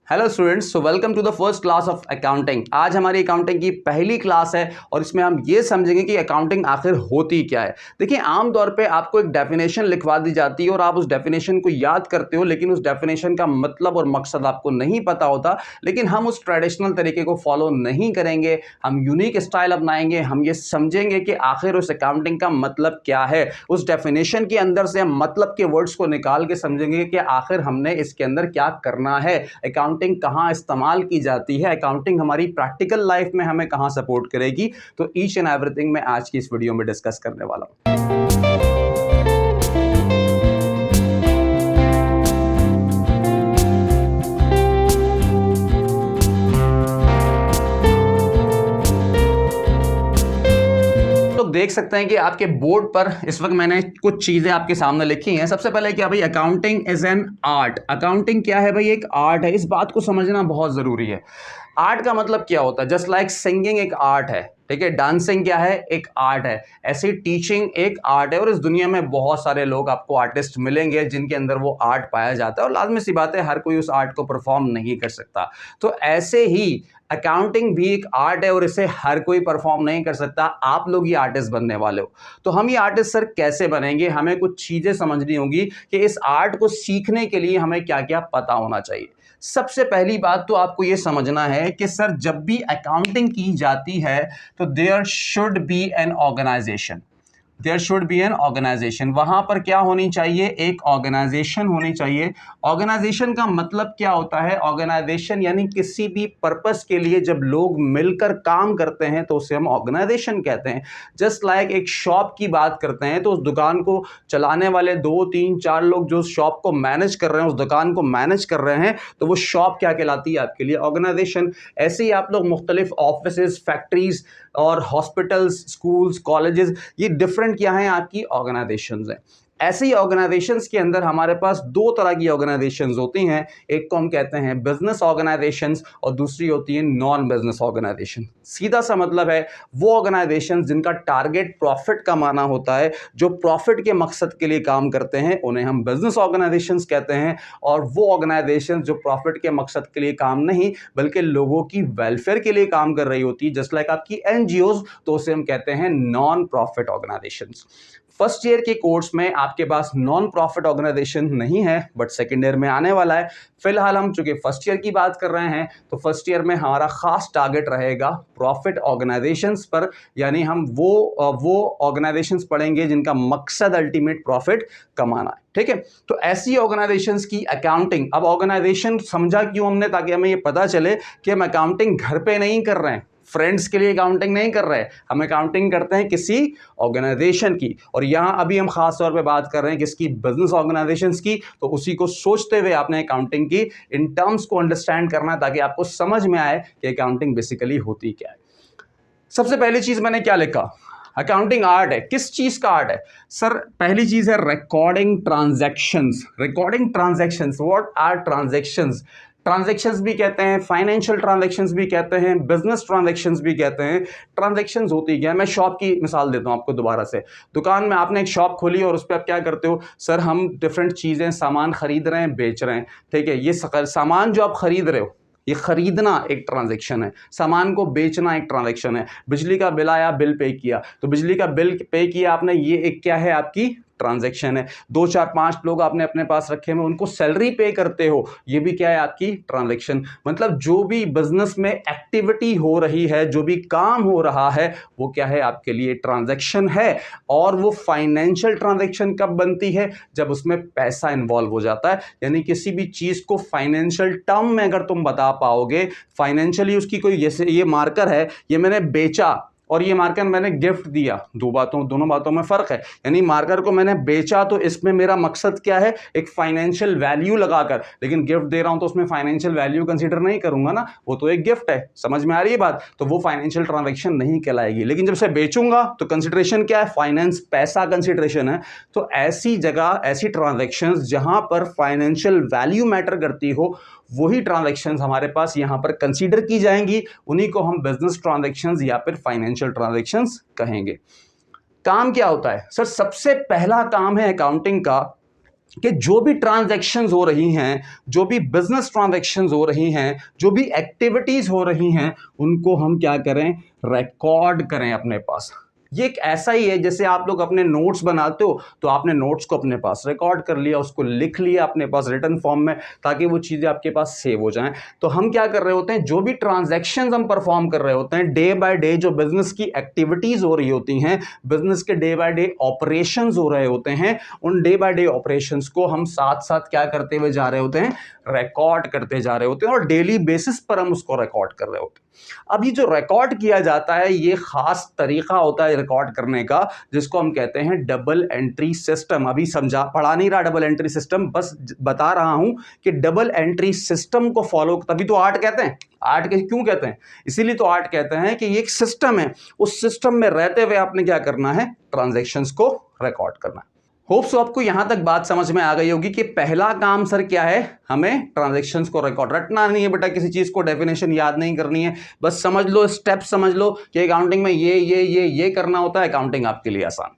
Hello students, so welcome to the first class of accounting. आज हमारी accounting की पहली क्लास है और इसमें हम ये समझेंगे कि अकाउंटिंग आखिर होती क्या है। देखिए, आमतौर पे आपको एक डेफिनेशन लिखवा दी जाती है और आप उस डेफिनेशन को याद करते हो, लेकिन उस डेफिनेशन का मतलब और मकसद आपको नहीं पता होता। लेकिन हम उस ट्रेडिशनल तरीके को फॉलो नहीं करेंगे, हम यूनिक स्टाइल अपनाएंगे। हम ये समझेंगे कि आखिर उस अकाउंटिंग का मतलब क्या है। उस डेफिनेशन के अंदर से हम मतलब के वर्ड्स को निकाल के समझेंगे कि आखिर हमने इसके अंदर क्या करना है, अकाउंटिंग कहां इस्तेमाल की जाती है, अकाउंटिंग हमारी प्रैक्टिकल लाइफ में हमें कहां सपोर्ट करेगी। तो ईच एंड एवरीथिंग मैं आज की इस वीडियो में डिस्कस करने वाला हूं। देख सकते हैं कि आपके बोर्ड पर इस वक्त मैंने कुछ चीजें आपके सामने लिखी हैं। सबसे पहले क्या भाई, accounting is an art. Accounting क्या है भाई? एक आर्ट है। इस बात को समझना बहुत जरूरी है। आर्ट का मतलब क्या होता है? जस्ट लाइक सिंगिंग एक आर्ट है, ठीक है। डांसिंग क्या है? एक आर्ट है। ऐसी टीचिंग एक आर्ट है। और इस दुनिया में बहुत सारे लोग आपको आर्टिस्ट मिलेंगे जिनके अंदर वो आर्ट पाया जाता है, और लाजमी सी बात है हर कोई उस आर्ट को परफॉर्म नहीं कर सकता। तो ऐसे ही अकाउंटिंग भी एक आर्ट है और इसे हर कोई परफॉर्म नहीं कर सकता। आप लोग ही आर्टिस्ट बनने वाले हो। तो हम ये आर्टिस्ट सर कैसे बनेंगे? हमें कुछ चीजें समझनी होगी कि इस आर्ट को सीखने के लिए हमें क्या क्या पता होना चाहिए। सबसे पहली बात तो आपको यह समझना है कि सर जब भी अकाउंटिंग की जाती है तो there should be an organisation. There should be an organisation. वहां पर क्या होनी चाहिए? एक ऑर्गेनाइजेशन होनी चाहिए। ऑर्गेनाइजेशन का मतलब क्या होता है? ऑर्गेनाइजेशन यानी किसी भी पर्पस के लिए जब लोग मिलकर काम करते हैं तो उसे हम ऑर्गेनाइजेशन कहते हैं। जस्ट लाइक एक शॉप की बात करते हैं तो उस दुकान को चलाने वाले 2, 3, 4 लोग जो उस शॉप को मैनेज कर रहे हैं, उस दुकान को मैनेज कर रहे हैं, तो वो शॉप क्या कहलाती है आपके लिए? ऑर्गेनाइजेशन। ऐसे ही आप लोग मुख्तलिफ ऑफिसेज, फैक्ट्रीज और हॉस्पिटल्स, स्कूल्स, कॉलेजेस, ये डिफरेंट क्या है? आपकी ऑर्गेनाइजेशंस हैं। ऐसे ही ऑर्गेनाइजेशंस के अंदर हमारे पास दो तरह की ऑर्गेनाइजेशंस होती हैं। एक को हम कहते हैं बिजनेस ऑर्गेनाइजेशंस और दूसरी होती है नॉन बिजनेस ऑर्गेनाइजेशन। सीधा सा मतलब है वो ऑर्गेनाइजेशंस जिनका टारगेट प्रॉफिट कमाना होता है, जो प्रॉफिट के मकसद के लिए काम करते हैं, उन्हें हम बिजनेस ऑर्गेनाइजेशंस कहते हैं। और वो ऑर्गेनाइजेशंस जो प्रॉफिट के मकसद के लिए काम नहीं बल्कि लोगों की वेलफेयर के लिए काम कर रही होती है, जस्ट लाइक आपकी एनजीओज, तो उसे हम कहते हैं non profit organisations. First year के कोर्स में आपके पास नॉन प्रॉफिट ऑर्गेनाइजेशन नहीं है, बट सेकेंड ईयर में आने वाला है। फिलहाल हम चूंकि फर्स्ट ईयर की बात कर रहे हैं तो फर्स्ट ईयर में हमारा खास टारगेट रहेगा प्रॉफिट ऑर्गेनाइजेशंस पर। यानी हम वो ऑर्गेनाइजेशंस पढ़ेंगे जिनका मकसद अल्टीमेट प्रॉफिट कमाना है, ठीक है। तो ऐसी ऑर्गेनाइजेशंस की अकाउंटिंग, अब ऑर्गेनाइजेशन समझा क्यों हमने? ताकि हमें ये पता चले कि हम अकाउंटिंग घर पे नहीं कर रहे हैं, फ्रेंड्स के लिए अकाउंटिंग नहीं कर रहे हैं, हम अकाउंटिंग करते हैं किसी ऑर्गेनाइजेशन की। और यहां अभी हम खास तौर पे बात कर रहे हैं किसकी? बिजनेस ऑर्गेनाइजेशंस की। तो उसी को सोचते हुए आपने अकाउंटिंग की इन टर्म्स को अंडरस्टैंड करना है ताकि आपको समझ में आए कि अकाउंटिंग बेसिकली होती क्या है। सबसे पहली चीज मैंने क्या लिखा? अकाउंटिंग आर्ट है। किस चीज का आर्ट है सर? पहली चीज है recording transactions. Recording transactions. What are transactions? Transactions भी कहते हैं, फाइनेंशियल ट्रांजैक्शंस भी कहते हैं, बिजनेस ट्रांजैक्शंस भी कहते हैं। ट्रांजैक्शंस होती क्या है? मैं शॉप की मिसाल देता हूं आपको दोबारा से। दुकान में आपने एक शॉप खोली और उस पर आप क्या करते हो? सर हम डिफरेंट चीजें, सामान खरीद रहे हैं, बेच रहे हैं, ठीक है। ये सामान जो आप खरीद रहे हो, ये खरीदना एक ट्रांजैक्शन है, सामान को बेचना एक ट्रांजैक्शन है। बिजली का बिल आया, बिल पे किया, तो बिजली का बिल पे किया आपने, ये एक क्या है? आपकी ट्रांजैक्शन है। 2, 4, 5 लोग आपने अपने पास रखे हुए, उनको सैलरी पे करते हो, ये भी क्या है? आपकी ट्रांजैक्शन। मतलब जो भी बिजनेस में एक्टिविटी हो रही है, जो भी काम हो रहा है, वो क्या है? आपके लिए ट्रांजैक्शन है। और वो फाइनेंशियल ट्रांजैक्शन कब बनती है? जब उसमें पैसा इन्वॉल्व हो जाता है। यानी किसी भी चीज को फाइनेंशियल टर्म में अगर तुम बता पाओगे, फाइनेंशियली उसकी कोई, जैसे ये मार्कर है, ये मैंने बेचा और ये मार्कर मैंने गिफ्ट दिया, दोनों बातों में फर्क है। यानी मार्कर को मैंने बेचा तो इसमें मेरा मकसद क्या है? एक फाइनेंशियल वैल्यू लगाकर। लेकिन गिफ्ट दे रहा हूं तो उसमें फाइनेंशियल वैल्यू कंसीडर नहीं करूंगा ना, वो तो एक गिफ्ट है। समझ में आ रही है बात? तो वो फाइनेंशियल ट्रांजैक्शन नहीं कहलाएगी। लेकिन जब से बेचूंगा तो कंसिडरेशन क्या है? फाइनेंस, पैसा कंसिडरेशन है। तो ऐसी जगह, ऐसी ट्रांजैक्शंस जहां पर फाइनेंशियल वैल्यू मैटर करती हो, वही ट्रांजैक्शंस हमारे पास यहां पर कंसीडर की जाएंगी। उन्हीं को हम बिजनेस ट्रांजैक्शंस या फिर फाइनेंशियल ट्रांजैक्शंस कहेंगे। काम क्या होता है सर? सबसे पहला काम है अकाउंटिंग का कि जो भी ट्रांजैक्शंस हो रही हैं, जो भी बिजनेस ट्रांजैक्शंस हो रही हैं, जो भी एक्टिविटीज हो रही हैं, उनको हम क्या करें, रिकॉर्ड करें अपने पास। ये एक ऐसा ही है जैसे आप लोग अपने नोट्स बनाते हो, तो आपने नोट्स को अपने पास रिकॉर्ड कर लिया, उसको लिख लिया अपने पास रिटन फॉर्म में, ताकि वो चीजें आपके पास सेव हो जाएं। तो हम क्या कर रहे होते हैं, जो भी ट्रांजैक्शंस हम परफॉर्म कर रहे होते हैं, डे बाय डे जो बिजनेस की एक्टिविटीज हो रही होती हैं, बिजनेस के डे बाय डे ऑपरेशंस हो रहे होते हैं, उन डे बाय डे ऑपरेशंस को हम साथ साथ क्या करते हुए जा रहे होते हैं, रिकॉर्ड करते जा रहे होते हैं, और डेली बेसिस पर हम उसको रिकॉर्ड कर रहे होते हैं। अब ये जो रिकॉर्ड किया जाता है, ये खास तरीका होता है रिकॉर्ड करने का, जिसको हम कहते हैं डबल एंट्री सिस्टम। अभी समझा पढ़ा नहीं रहा डबल एंट्री सिस्टम, बस बता रहा हूं कि डबल एंट्री सिस्टम को फॉलो, तभी तो आर्ट कहते हैं। आर्ट के क्यों कहते हैं, इसीलिए तो आर्ट कहते हैं कि ये एक सिस्टम है, उस सिस्टम में रहते हुए आपने क्या करना है, ट्रांजैक्शंस को रिकॉर्ड करना है। होप सो आपको यहां तक बात समझ में आ गई होगी कि पहला काम सर क्या है, हमें ट्रांजैक्शंस को रिकॉर्ड, रटना नहीं है बेटा, किसी चीज को डेफिनेशन याद नहीं करनी है, बस समझ लो, स्टेप समझ लो कि अकाउंटिंग में ये करना होता है, अकाउंटिंग आपके लिए आसान।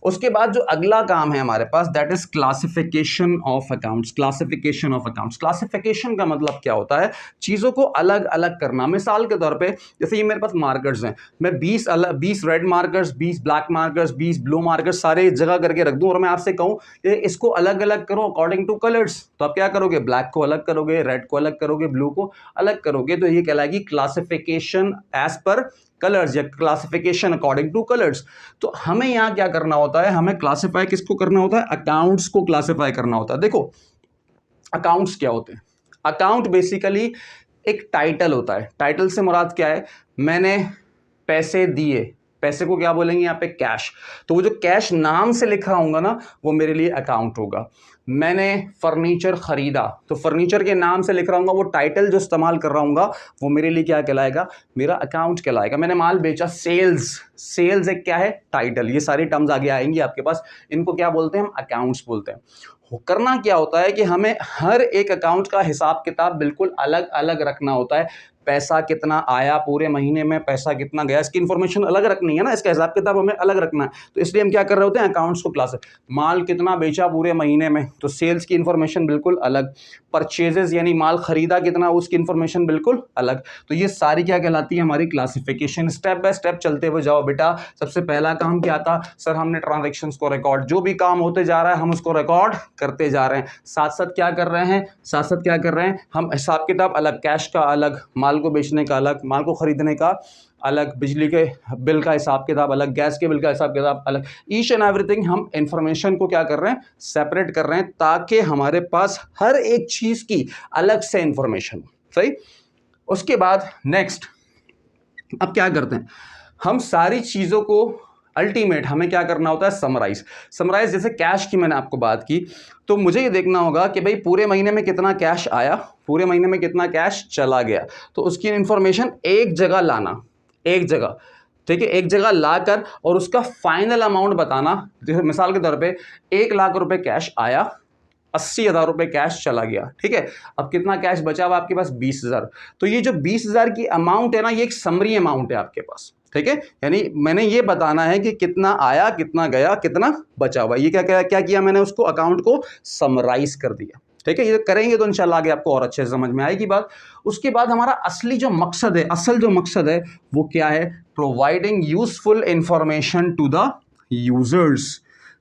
उसके बाद जो अगला काम है हमारे पास, that is classification of accounts. Classification of accounts, classification का मतलब क्या होता है, चीजों को अलग अलग करना। मिसाल के तौर पे जैसे ये मेरे पास मार्कर्स हैं, मैं 20 red markers, 20 black markers, 20 blue markers सारे एक जगह करके रख दूं, और मैं आपसे कहूं कि इसको अलग अलग करो अकॉर्डिंग टू कलर्स, तो आप क्या करोगे, ब्लैक को अलग करोगे, रेड को अलग करोगे, ब्लू को अलग करोगे। तो ये कहलाएगी क्लासिफिकेशन एज पर कलर्स, या क्लासिफिकेशन अकॉर्डिंग टू कलर्स। तो हमें यहां क्या करना होता है, हमें क्लासिफाई किसको करना होता है, अकाउंट्स को क्लासिफाई करना होता है। देखो अकाउंट्स क्या होते हैं, अकाउंट बेसिकली एक टाइटल होता है। टाइटल से मुराद क्या है, मैंने पैसे दिए, पैसे को क्या बोलेंगे यहाँ पे, कैश, तो वो जो कैश नाम से लिखा होगा ना, वो मेरे लिए अकाउंट होगा। मैंने फर्नीचर खरीदा, तो फर्नीचर के नाम से लिख रहा हूँ, वो टाइटल जो इस्तेमाल कर रहा हूँ वो मेरे लिए क्या कहलाएगा, मेरा अकाउंट कहलाएगा। मैंने माल बेचा, सेल्स, सेल्स एक क्या है, टाइटल, ये सारी टर्म्स आगे आएंगी आपके पास, इनको क्या बोलते हैं, हम अकाउंट्स बोलते हैं। करना क्या होता है कि हमें हर एक अकाउंट का हिसाब किताब बिल्कुल अलग अलग रखना होता है। पैसा कितना आया पूरे महीने में, पैसा कितना गया, इसकी इंफॉर्मेशन अलग रखनी है ना, इसका हिसाब किताब हमें अलग रखना है। तो इसलिए हम क्या कर रहे होते हैं, अकाउंट्स को क्लास, माल कितना बेचा पूरे महीने में, तो सेल्स की इंफॉर्मेशन बिल्कुल अलग, परचेजेस यानी माल खरीदा कितना, उसकी इंफॉर्मेशन बिल्कुल अलग। तो ये सारी क्या कहलाती है, हमारी क्लासिफिकेशन। स्टेप बाय स्टेप चलते हुए जाओ बेटा। सबसे पहला काम क्या था सर, हमने ट्रांजैक्शंस को रिकॉर्ड, जो भी काम होते जा रहा है हम उसको रिकॉर्ड करते जा रहे हैं। साथ साथ क्या कर रहे हैं, साथ साथ क्या कर रहे हैं, हम हिसाब किताब अलग, कैश का अलग, माल को बेचने का अलग, माल को खरीदने का अलग, बिजली के बिल का हिसाब किताब अलग, गैस के बिल का हिसाब किताब अलग, ईच एंड एवरीथिंग हम इंफॉर्मेशन को क्या कर रहे हैं, सेपरेट कर रहे हैं, ताकि हमारे पास हर एक चीज की अलग से इंफॉर्मेशन। सही। उसके बाद नेक्स्ट, अब क्या करते हैं, हम सारी चीजों को अल्टीमेट हमें क्या करना होता है, समराइज। समराइज जैसे कैश की मैंने आपको बात की, तो मुझे ये देखना होगा कि भाई पूरे महीने में कितना कैश आया, पूरे महीने में कितना कैश चला गया, तो उसकी इंफॉर्मेशन एक जगह लाना, एक जगह, ठीक है, एक जगह लाकर और उसका फाइनल अमाउंट बताना। जैसे मिसाल के तौर पे 1 लाख रुपए कैश आया, 80,000 रुपए कैश चला गया, ठीक है, अब कितना कैश बचा हुआ आपके पास, 20,000। तो ये जो 20,000 की अमाउंट है ना, ये एक समरी अमाउंट है आपके पास, ठीक है, यानी मैंने ये बताना है कि कितना आया, कितना गया, कितना बचा हुआ। ये क्या किया मैंने, उसको अकाउंट को समराइज कर दिया, ठीक है। ये करेंगे तो इंशाल्लाह आगे आपको और अच्छे से समझ में आएगी बात। उसके बाद हमारा असली जो मकसद है, असल जो मकसद है वो क्या है, providing useful information to the users.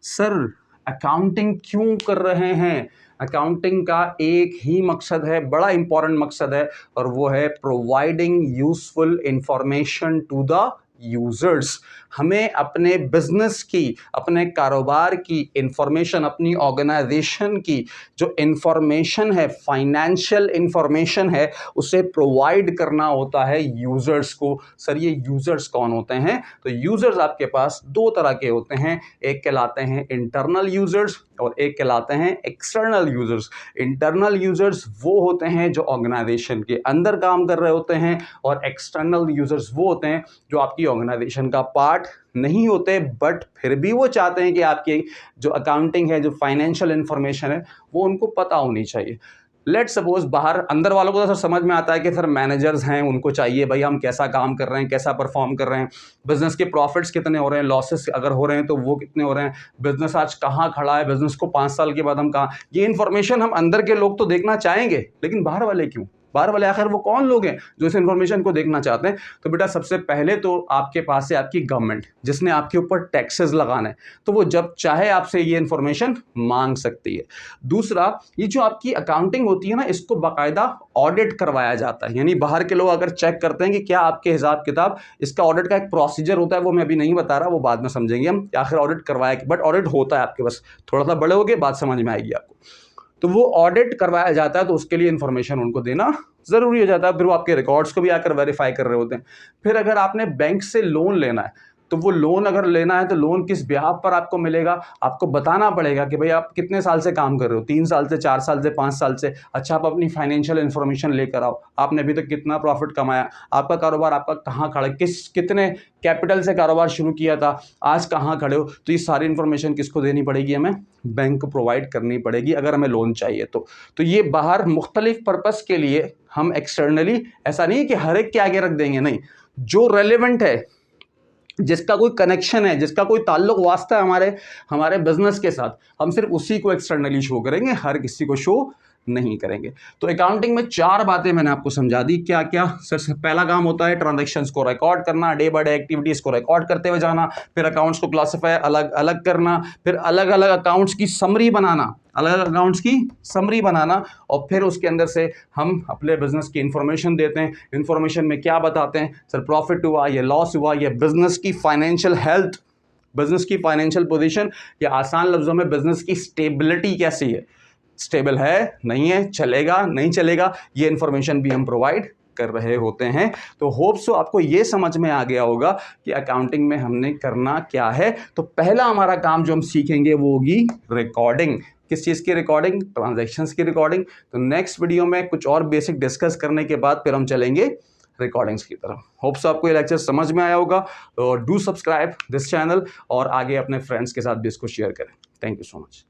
Sir accounting क्यों कर रहे हैं, अकाउंटिंग का एक ही मकसद है, बड़ा इंपॉर्टेंट मकसद है, और वो है providing useful information to the users. हमें अपने बिजनेस की, अपने कारोबार की इंफॉर्मेशन, अपनी ऑर्गेनाइजेशन की जो इंफॉर्मेशन है, फाइनेंशियल इंफॉर्मेशन है, उसे प्रोवाइड करना होता है यूजर्स को। सर ये यूजर्स कौन होते हैं, तो यूजर्स आपके पास दो तरह के होते हैं, एक कहलाते हैं इंटरनल यूजर्स और एक कहलाते हैं एक्सटर्नल यूजर्स। इंटरनल यूजर्स वो होते हैं जो ऑर्गेनाइजेशन के अंदर काम कर रहे होते हैं, और एक्सटर्नल यूजर्स वो होते हैं जो आपकी ऑर्गेनाइजेशन का पार्ट नहीं होते, बट फिर भी वो चाहते हैं कि आपकी जो अकाउंटिंग है, जो फाइनेंशियल इंफॉर्मेशन है, वो उनको पता होनी चाहिए। लेट सपोज बाहर अंदर वालों को तो सर समझ में आता है कि सर मैनेजर्स हैं, उनको चाहिए भाई हम कैसा काम कर रहे हैं, कैसा परफॉर्म कर रहे हैं, बिजनेस के प्रॉफिट्स कितने हो रहे हैं, लॉसेस अगर हो रहे हैं तो वो कितने हो रहे हैं, बिजनेस आज कहाँ खड़ा है, बिजनेस को 5 साल के बाद हम कहाँ, ये इन्फॉर्मेशन हम अंदर के लोग तो देखना चाहेंगे, लेकिन बाहर वाले क्यों, बाहर वाले आखिर वो कौन लोग हैं जो इस इन्फॉर्मेशन को देखना चाहते हैं। तो बेटा सबसे पहले तो आपके पास है आपकी गवर्नमेंट, जिसने आपके ऊपर टैक्सेस लगाना है, तो वो जब चाहे आपसे ये इन्फॉर्मेशन मांग सकती है। दूसरा, ये जो आपकी अकाउंटिंग होती है ना, इसको बाकायदा ऑडिट करवाया जाता है, यानी बाहर के लोग अगर चेक करते हैं कि क्या आपके हिसाब किताब, इसका ऑडिट का एक प्रोसीजर होता है, वो मैं अभी नहीं बता रहा, वो बाद में समझेंगे हम आखिर ऑडिट करवाया, बट ऑडिट होता है आपके, बस थोड़ा सा बड़े होगे बात समझ में आएगी आपको। तो वो ऑडिट करवाया जाता है, तो उसके लिए इंफॉर्मेशन उनको देना ज़रूरी हो जाता है, फिर वो आपके रिकॉर्ड्स को भी आकर वेरीफाई कर रहे होते हैं। फिर अगर आपने बैंक से लोन लेना है, तो वो लोन अगर लेना है तो लोन किस ब्याज पर आपको मिलेगा, आपको बताना पड़ेगा कि भाई आप कितने साल से काम कर रहे हो, 3 साल से, 4 साल से, 5 साल से। अच्छा, आप अपनी फाइनेंशियल इन्फॉर्मेशन लेकर आओ, आपने अभी तक कितना प्रॉफिट कमाया, आपका कारोबार आपका कहाँ खड़ा, कितने कैपिटल से कारोबार शुरू किया था, आज कहाँ खड़े हो। तो ये सारी इन्फॉर्मेशन किसको देनी पड़ेगी, हमें बैंक को प्रोवाइड करनी पड़ेगी अगर हमें लोन चाहिए तो ये बाहर मुख्तलिफ पर्पस के लिए हम एक्सटर्नली, ऐसा नहीं है कि हर एक के आगे रख देंगे, नहीं, जो रेलिवेंट है, जिसका कोई कनेक्शन है, जिसका कोई ताल्लुक वास्ता है हमारे बिजनेस के साथ, हम सिर्फ उसी को एक्सटर्नली शो करेंगे, हर किसी को शो नहीं करेंगे। तो अकाउंटिंग में 4 बातें मैंने आपको समझा दी। क्या क्या सर, पहला काम होता है ट्रांजैक्शंस को रिकॉर्ड करना, डे बाय डे एक्टिविटीज को रिकॉर्ड करते हुए जाना, फिर अकाउंट्स को क्लासिफाई अलग अलग करना, फिर अलग अलग अकाउंट्स की समरी बनाना, अलग अकाउंट्स की समरी बनाना, और फिर उसके अंदर से हम अपने बिजनेस की इंफॉर्मेशन देते हैं। इंफॉर्मेशन में क्या बताते हैं, सर प्रॉफिट हुआ, ये लॉस हुआ, ये बिजनेस की फाइनेंशियल हेल्थ, बिजनेस की फाइनेंशियल पोजीशन, या आसान लफ्जों में बिजनेस की स्टेबिलिटी कैसी है, स्टेबल है, नहीं है, चलेगा, नहीं चलेगा, ये इंफॉर्मेशन भी हम प्रोवाइड कर रहे होते हैं। तो होप सो आपको ये समझ में आ गया होगा कि अकाउंटिंग में हमने करना क्या है। तो पहला हमारा काम जो हम सीखेंगे वो होगी रिकॉर्डिंग। किस चीज़ की रिकॉर्डिंग, ट्रांजैक्शंस की रिकॉर्डिंग। तो नेक्स्ट वीडियो में कुछ और बेसिक डिस्कस करने के बाद फिर हम चलेंगे रिकॉर्डिंग्स की तरफ। होप सो आपको ये लेक्चर समझ में आया होगा। तो डू सब्सक्राइब दिस चैनल और आगे अपने फ्रेंड्स के साथ भी इसको शेयर करें। Thank you so much.